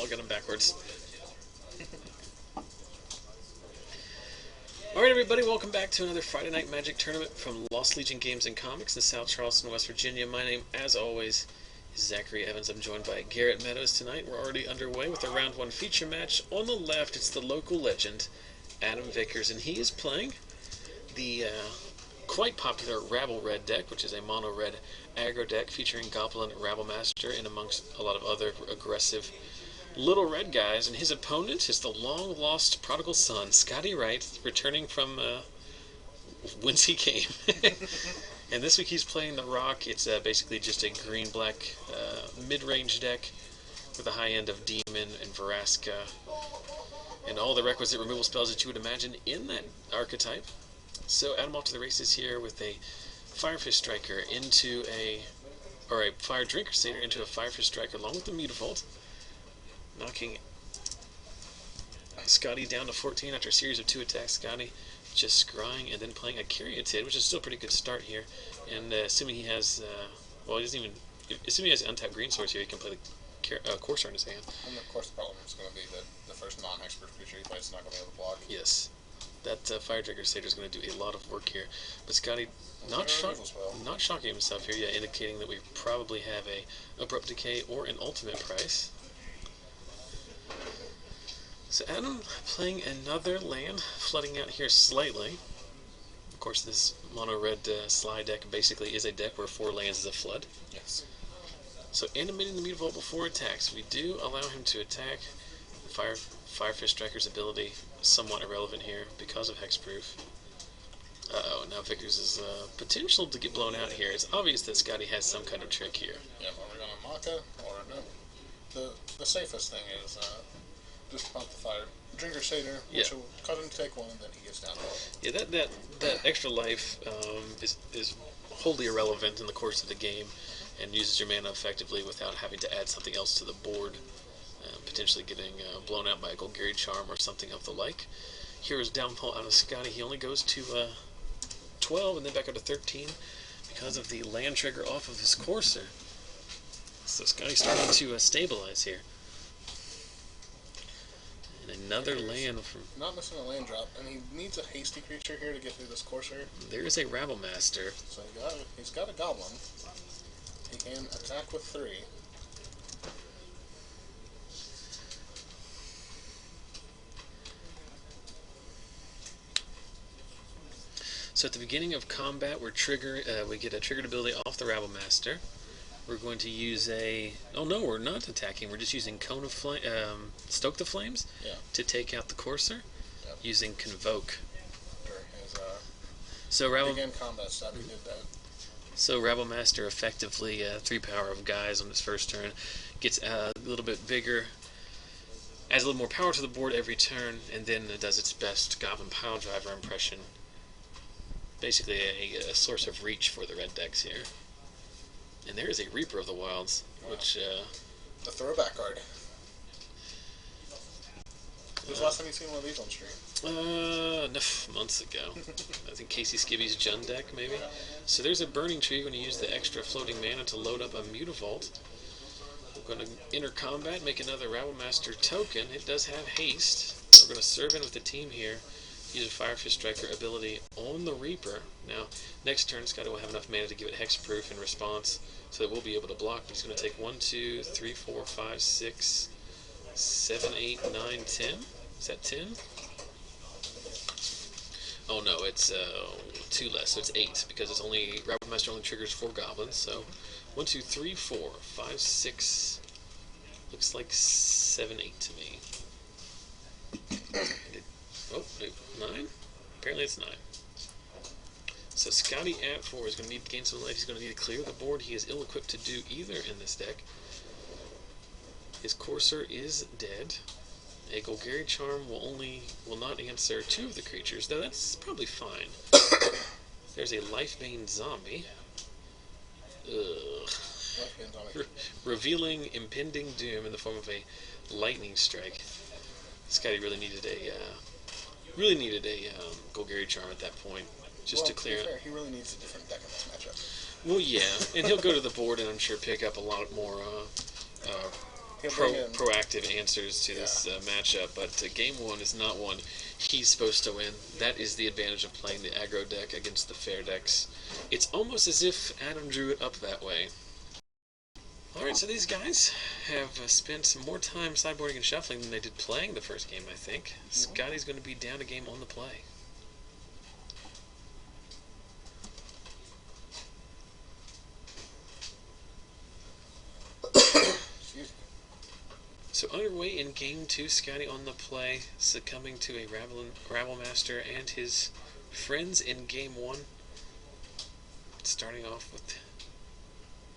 all got them backwards. Alright everybody, welcome back to another Friday Night Magic tournament from Lost Legion Games and Comics in South Charleston, West Virginia. My name, as always, is Zachary Evans. I'm joined by Garrett Meadows tonight. We're already underway with a round one feature match. On the left, it's the local legend, Adam Vickers, and he is playing the quite popular Rabble Red deck, which is a mono-red aggro deck featuring Goblin Rabble Master and amongst a lot of other aggressive little red guys, and his opponent is the long-lost prodigal son, Scotty Wright, returning from whence he came. And this week he's playing the Rock. It's basically just a green-black mid-range deck with a high end of Demon and Veraska, and all the requisite removal spells that you would imagine in that archetype. So add him off to the races here with a Firefish Striker into a Fire Drinker Satyr into a Firefish Striker along with the Mutavault, knocking Scotty down to 14 after a series of 2 attacks. Scotty just scrying and then playing a Caryatid, which is still a pretty good start here. And assuming he has, well, he doesn't even, assuming he has untapped green source here, he can play the Corsair in his hand. And of course the problem is going to be that the first non-expert creature he plays is not going to be able to block. Yes. That Fire Drinker Satyr is going to do a lot of work here. But Scotty not shocking himself here, yeah, indicating that we probably have a Abrupt Decay or an Ultimate Price. So Adam playing another land, flooding out here slightly. Of course, this mono-red Sly deck basically is a deck where 4 lands is a flood. Yes. So animating the Mutavault before attacks, we do allow him to attack. The Firefish Striker's ability somewhat irrelevant here because of hexproof. Uh-oh, now Vickers is potential to get blown out here. It's obvious that Scotty has some kind of trick here. Yeah, are we going to Maka or no? The safest thing is just pump the Fire Drinker Satyr, which will cut him to take 1, and then he gets down. Yeah, that extra life is wholly irrelevant in the course of the game, and uses your mana effectively without having to add something else to the board, potentially getting blown out by a Golgari Charm or something of the like. Hero's Downfall out of Scotty. He only goes to 12 and then back up to 13 because of the land trigger off of his Corsair. So Scotty's starting to stabilize here. And another land from... Not missing a land drop, and he needs a hasty creature here to get through this Corsair. There is a Rabble Master. So he's got a Goblin. He can attack with 3. So at the beginning of combat, we get a triggered ability off the Rabble Master. We're going to use a... Oh no, we're not attacking. We're just using Cone of Flame, Stoke the Flames to take out the Corsair using Convoke. During his so Rabble... Begin combat step, he did that. So Rabble Master effectively 3 power of guys on his first turn, gets a little bit bigger, adds a little more power to the board every turn, and then it does its best Goblin Pile Driver impression. Basically a source of reach for the red decks here. And there is a Reaper of the Wilds, which... the throwback card. When was the last time you seen one of these on stream? Months ago. I think Casey Skibby's Jund deck, maybe? So there's a Burning Tree when you use the extra floating mana to load up a Mutavault. We're going to enter combat, make another Rabble Master token. It does have haste. We're going to serve in with the team here. Use a Firefish Striker ability on the Reaper. Now, next turn, Scotty will have enough mana to give it hexproof in response, so that we'll be able to block. But he's going to take 1, 2, 3, 4, 5, 6, 7, 8, 9, 10. Is that 10? Oh no, it's 2 less, so it's 8, because it's only Rabble Master only triggers 4 goblins. So 1, 2, 3, 4, 5, 6. Looks like 7, 8 to me. Oh, wait, 9? Apparently it's 9. So Scotty at 4 is going to need to gain some life. He's going to need to clear the board. He is ill-equipped to do either in this deck. His Corsair is dead. A Golgari Charm will not answer 2 of the creatures, though that's probably fine. There's a Lifebane Zombie. Ugh. Revealing impending doom in the form of a Lightning Strike. Scotty really needed a Golgari Charm at that point, just to clear it. He really needs a different deck in this matchup. Well, yeah, and he'll go to the board and I'm sure pick up a lot more. He proactive answers to this matchup, but game one is not one he's supposed to win. That is the advantage of playing the aggro deck against the fair decks. It's almost as if Adam drew it up that way. Alright, so these guys have spent some more time sideboarding and shuffling than they did playing the first game, I think. Scotty's going to be down a game on the play. So underway in game two, Scotty on the play, succumbing to a Rabble Master and his friends in game one. Starting off with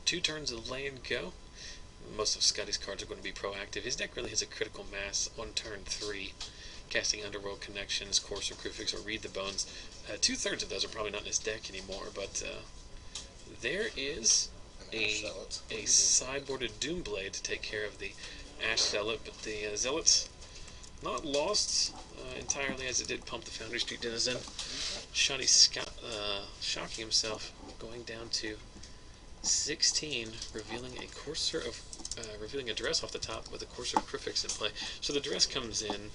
2 turns of land go. Most of Scotty's cards are going to be proactive. His deck really has a critical mass on turn 3. Casting Underworld Connections, Courser Crucifix, or Read the Bones. 2/3 of those are probably not in his deck anymore, but there is a sideboarded Doomblade to take care of the Ash Zealot, but the Zealot's not lost entirely as it did pump the Foundry Street Denizen. Shoddy shocking himself, going down to 16, revealing a dress off the top with a Courser Crucifix in play. So the dress comes in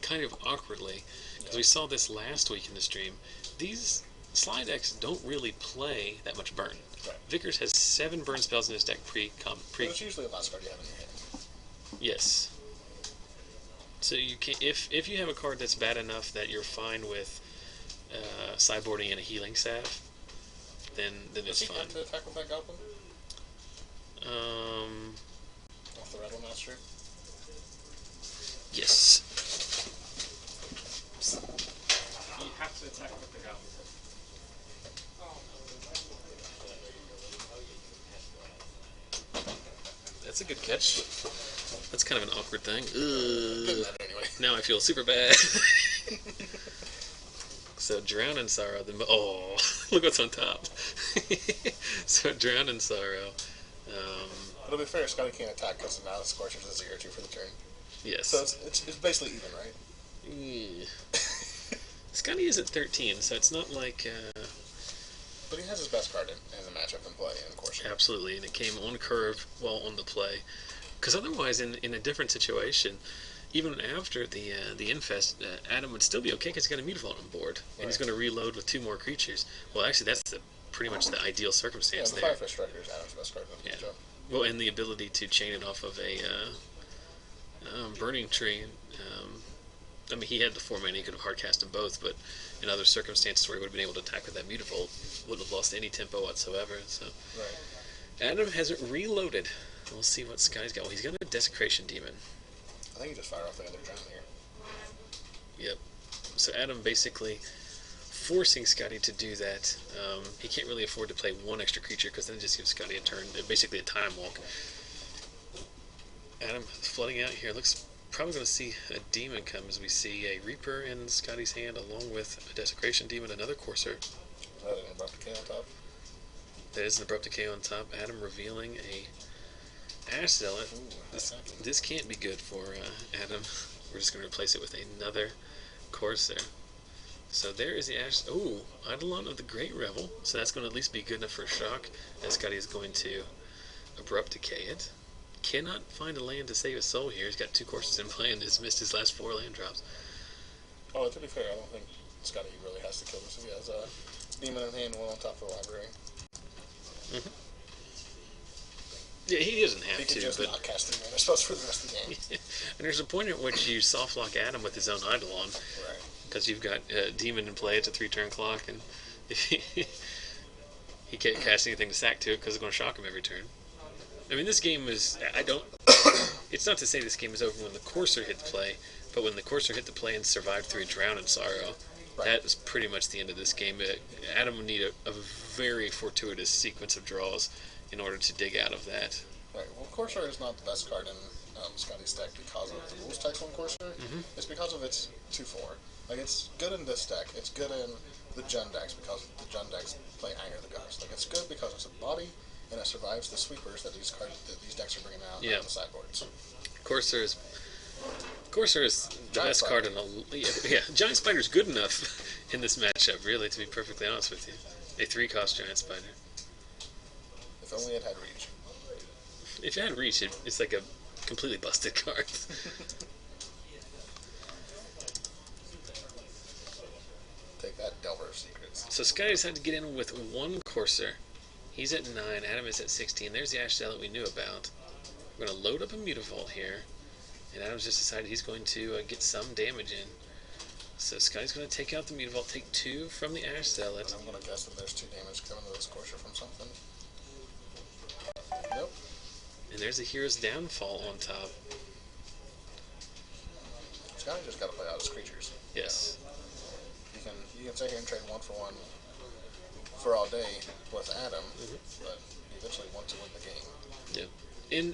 kind of awkwardly, because we saw this last week in the stream. These slide decks don't really play that much burn. Right. Vickers has 7 burn spells in his deck But it's usually the last card you have in your hand. Yes. So you can, if you have a card that's bad enough that you're fine with sideboarding in a healing salve, then it's fine. Does he have to attack with that goblin? Off the Rabble Master? Yes. You have to attack with the goblin. That's a good catch. That's kind of an awkward thing. Anyway. Now I feel super bad. So Drown in Sorrow. Look what's on top. So Drown in Sorrow. But to be fair, Scotty can't attack because now the Scorcher's a 0/2 for the turn. Yes. So it's basically even, right? Yeah. Scotty is at 13, so it's not like... But he has his best card in the matchup in play, of course. Absolutely, and it came on curve while on the play. Because otherwise, in a different situation, even after the Infest, Adam would still be okay because he's got a Mutavault on board. And he's going to reload with 2 more creatures. Well, actually, that's pretty much the ideal circumstance there. Yeah, the Firefist Striker is Adam's best card in the matchup. Well, and the ability to chain it off of a Burning Tree. I mean, he had the 4 mana, he could have hardcast them both, but in other circumstances where he would have been able to attack with that Mutavault, wouldn't have lost any tempo whatsoever. So Right. Adam hasn't reloaded. We'll see what Sky's got. Well, he's got a Desecration Demon. I think he just fired off the other Drown here. Yep. So Adam basically forcing Scotty to do that. He can't really afford to play 1 extra creature because then it just gives Scotty a turn, basically a time walk. Adam flooding out here. Looks probably going to see a demon come as we see a Reaper in Scotty's hand along with a Desecration Demon, another Courser. Is that an Abrupt Decay on top? That is an Abrupt Decay on top. Adam revealing a Ash Zealot. This can't be good for Adam. We're just going to replace it with another Courser. So there is the Ash. Oh, Eidolon of the Great Rebel. So that's going to at least be good enough for a shock. And Scotty is going to Abrupt Decay it. Cannot find a land to save his soul here. He's got 2 Coursers in play and has missed his last 4 land drops. Oh, to be fair, I don't think Scotty really has to kill this if he has a demon in hand, 1 on top of the library. Mm-hmm. Yeah, he doesn't have he to. He could just but not cast 3 mana spells for the rest of the game. And there's a point at which you soft lock Adam with his own Eidolon. Right. Because you've got a demon in play, it's a 3-turn clock, and if he can't cast anything to sack to it because it's going to shock him every turn. I mean, this game is... It's not to say this game is over when the Courser hit the play, but when the Courser hit the play and survived through Drown in Sorrow, that is pretty much the end of this game. Adam would need a very fortuitous sequence of draws in order to dig out of that. Right. Well, Courser is not the best card in Scotty's deck because of the rules text on Courser. Mm-hmm. It's because of its 2/4. Like, it's good in this deck. It's good in the Jund decks because the Jund decks play Anger the Gods. Like, it's good because it's a body and it survives the sweepers that these decks are bringing out on the sideboards. Courser is the best card in the... Yeah, Giant Spider's good enough in this matchup, really, to be perfectly honest with you. A 3-cost Giant Spider. If only it had reach. If you had reach, it's like a completely busted card. Take that, Delver of Secrets. So Scotty decided to get in with one Courser. He's at 9. Adam is at 16. There's the Ash Salad we knew about. We're going to load up a Mutavault here. And Adam's just decided he's going to get some damage in. So Scotty's going to take out the Mutavault, take 2 from the Ash Zealot. I'm going to guess that there's 2 damage coming to this Courser from something. Nope. And there's a Hero's Downfall on top. Scotty just got to play out his creatures. Yes. Yeah. You can sit here and trade 1 for 1 for all day with Adam, but you eventually want to win the game. Yeah.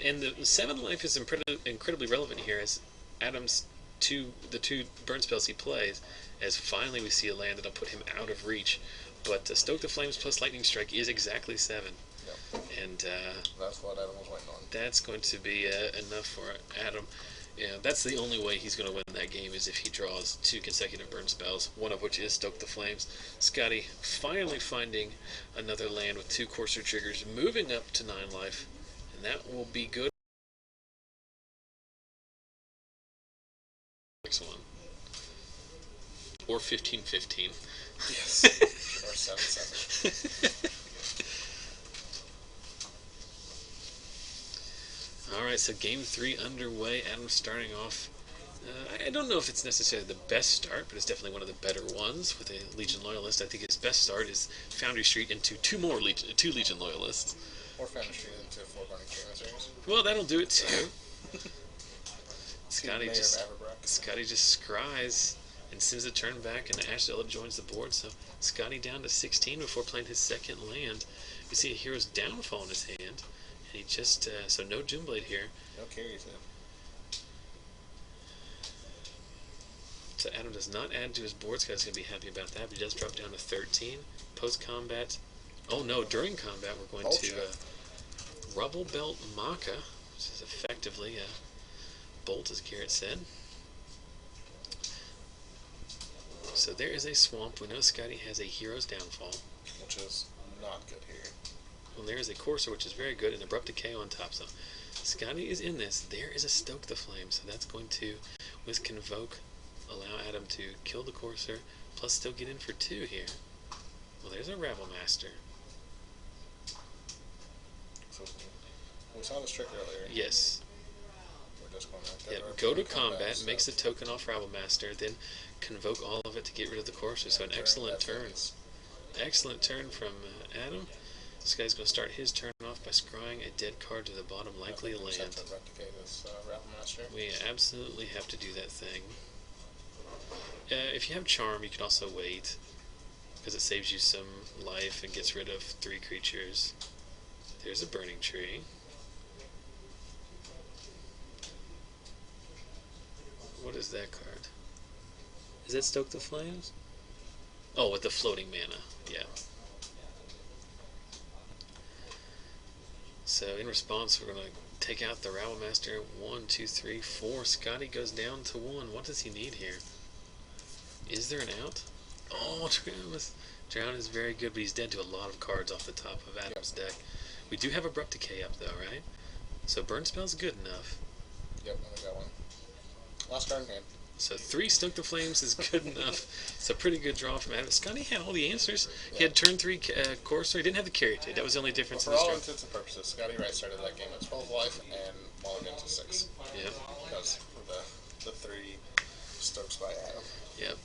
And the 7 life is incredibly relevant here, as Adam's the 2 burn spells he plays, as finally we see a land that'll put him out of reach. But Stoke the Flames plus Lightning Strike is exactly 7. Yep. And that's what Adam was waiting on. That's going to be enough for Adam. Yeah, that's the only way he's going to win that game, is if he draws 2 consecutive burn spells, one of which is Stoke the Flames. Scotty finally finding another land with 2 Courser triggers, moving up to 9 life, and that will be good. Next one. Or 15-15. Yes. Or 7-7. Alright, so game 3 underway. Adam's starting off. I don't know if it's necessarily the best start, but it's definitely one of the better ones with a Legion Loyalist. I think his best start is Foundry Street into 2 Legion Loyalists. Or Foundry Street into 4 Burning Series. Well, that'll do it too. Scotty just scries and sends the turn back, and Ash Zealot joins the board. So Scotty down to 16 before playing his second land. We see a Hero's Downfall in his hand, and he just so no Doomblade here. No carries in. So Adam does not add to his board. Scotty's going to be happy about that, but he does drop down to 13. Post-combat. Oh no, during combat we're going to Rubble Belt Maka, which is effectively a bolt, as Garrett said. So there is a swamp. We know Scotty has a Hero's Downfall, which is not good here. Well, there is a Courser, which is very good, and Abrupt Decay on top. So Scotty is in this. There is a Stoke the Flame, so that's going to, with Convoke, allow Adam to kill the Courser, plus still get in for 2 here. Well, there's a Rabble Master. So we saw this trick earlier. Yes. We're just going to go to combat, makes a token off Rabble Master, then convoke all of it to get rid of the Courser. So an excellent turn. Excellent turn from Adam. This guy's going to start his turn off by scrying a dead card to the bottom, likely a land. We absolutely have to do that thing. If you have Charm, you can also wait, because it saves you some life and gets rid of 3 creatures. There's a Burning Tree. What is that card? Is that Stoke the Flames? Oh, with the floating mana. Yeah. So in response, we're going to take out the Rabble Master. 1, 2, 3, 4. Scotty goes down to 1. What does he need here? Is there an out? Oh, Drown is very good, but he's dead to a lot of cards off the top of Adam's deck. We do have Abrupt Decay up, though, right? So Burn Spell's good enough. Yep, I got one. Last card in hand. So 3 Stoke the Flames is good enough. It's a pretty good draw from Adam. Scotty had all the answers. Yeah. He had turn 3 Courser. He didn't have the carry trade. That was the only difference in this draw. For all intents and purposes, Scotty Wright started that game at 12 life and mulliganed to 6. Yeah. Because of the 3 Stokes by Adam. Yep.